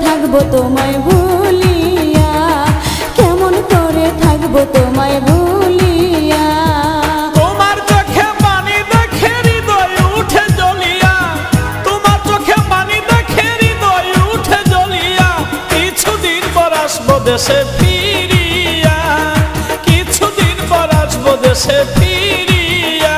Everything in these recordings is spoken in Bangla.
থাকবো তোমায় ভুলিয়া, কেমন করে থাকবো তোমায় ভুলিয়া। তোমার চোখে পানি দেখে হৃদয় উঠে জ্বলিয়া, তোমার চোখে পানি দেখে হৃদয় উঠে জ্বলিয়া। কিছুদিন পর আসবো দেশে ফিরিয়া, কিছুদিন পর আসবো দেশে ফিরিয়া।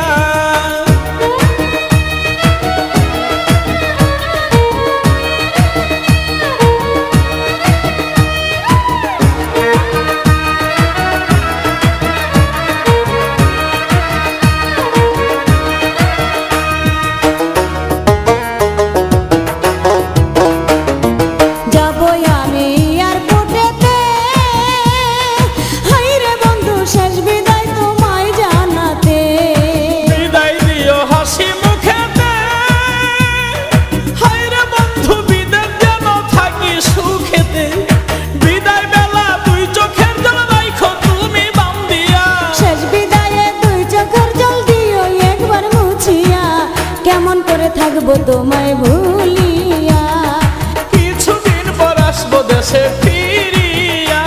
কেমন করে থাকবো তোমায় ভুলিয়া, কিছুদিন পর আসবো দেশে ফিরিয়া।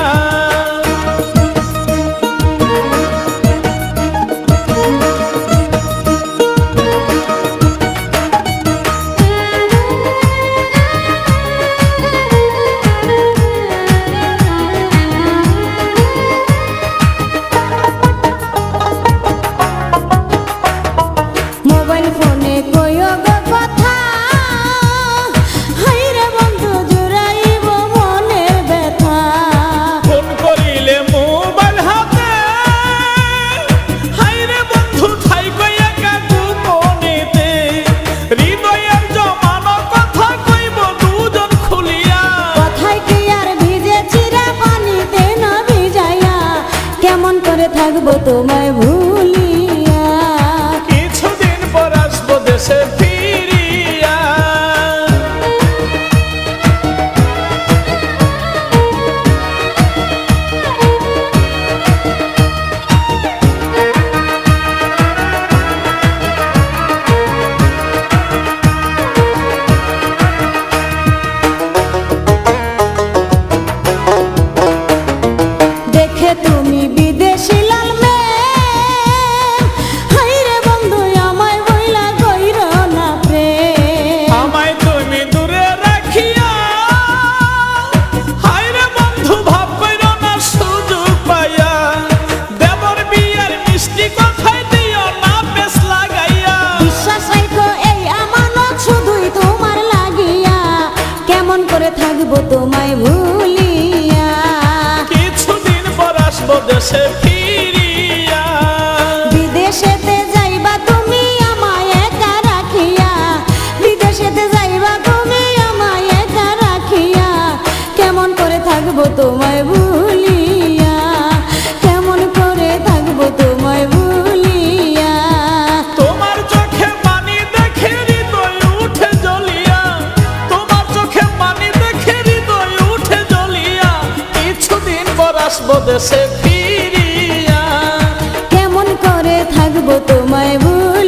মোবাইল ফোনে কইও গো কথা, হাইরে বন্ধু জুড়াইব মনের ব্যথা। ফোন করিলে মোবাইল হাতে, হাইরে বন্ধু থাইকো একা গোপনেতে। হৃদয়ের জমানো কথা কইব দুজন খুলিয়া, কথায় কি আর ভিজে চিরা পানিতে না ভিজাইয়া। কেমন করে থাকবো তোমায় ভুলিয়া, কিছুদিন পর আসবো দেশে ফিরিয়া। দেখে তুমি বিদেশি লাল মেয়ে, হাইরে বন্ধু আমায় বইলা কইর না প্রেম। আমায় তুমি দূরে রাখিয়া, হায়রে বন্ধু ভাব কইরো না সুযোগ পাইয়া। দেবর বিয়ার মিষ্টি কথায় দিও না বেশ লাগাইয়া। বিশ্বাস রাখো এই আমানত শুধুই তোমার লাগিয়া। কেমন করে থাকবো তোমায় ভুলিয়া, কিছুদিন পর আসবো দেশে ফিরিয়া। বিদেশেতে যাইবা তুমি আমায় একা রাখিয়া, বিদেশেতে যাইবা তুমি আমায় একা রাখিয়া। কেমন করে থাকবো তোমায় ভুলিয়া, কেমন করে থাকবো তোমায় ভুলিয়া। তোমার চোখে পানি দেখে হৃদয় উঠে জ্বলিয়া, তোমার চোখে পানি দেখে হৃদয় উঠে জ্বলিয়া। কিছুদিন পর আসবো দেশে ফিরিয়া, কেমন করে থাকবো তোমায় ভুলিয়া।